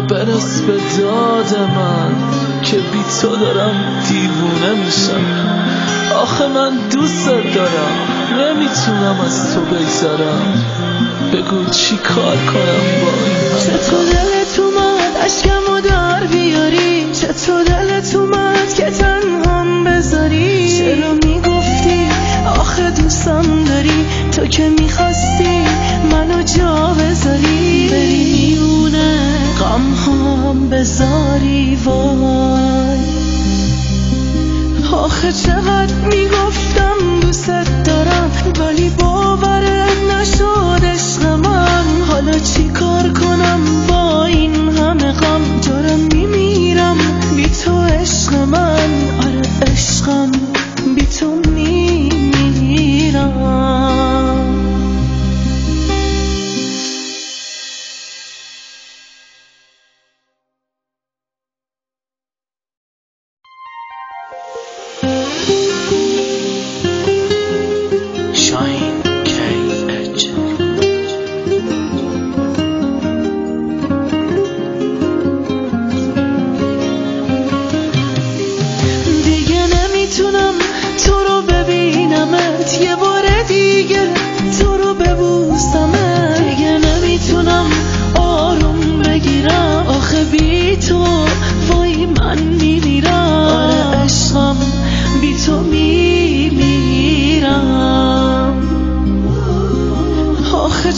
برس به داد من که بی تو دارم دیوونه میشم. آخه من دوست دارم، نمیتونم از تو بگذرم. بگو چی کار کنم با این؟ چطور دلت اومد اشکمو در بیاری؟ چطور دلت اومد که تنهام بذاری؟ چرا میگفتی آخه دوستم داری؟ تو که میخواستی منو جا بذاری، بری میونه غم هم بذاری. وای آخه چقدر میگفتم دوست دارم، ولی باورت نشد عشق من. حالا چی کار کنم با این همه غم؟ دارم میمیرم بی تو عشق من. آره عشقم بی تو میمیرم.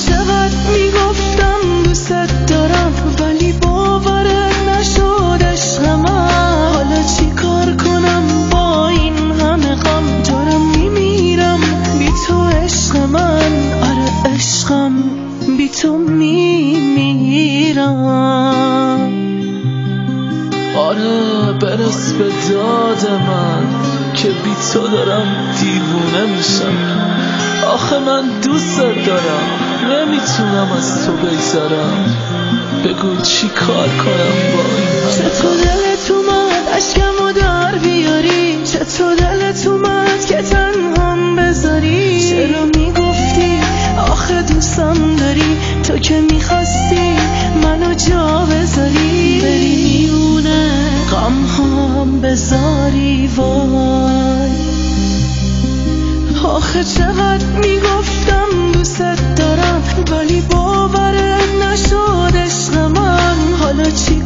چقدر میگفتم دوست دارم، ولی باورت نشد عشق من. حالا چی کار کنم با این همه غم؟ دارم میمیرم بی تو عشق من. آره عشقم بی تو میمیرم. آره برس به داد من که بی تو دارم دیوونه میشم. آخه من دوست دارم، نمیتونم از تو بگذرم. بگو چی کار کنم با این؟ چطور دلت اومد اشکمو در بیاری؟ چطور دلت اومد که تنهام بذاری؟ چرا میگفتی آخه دوستم داری؟ تو که میخواستی منو جا بذاری، بری میونه غم هم بذاری. وای آخه چقدر میگفتم دوست دارم، ولی باورت نشد عشق من. حالا چی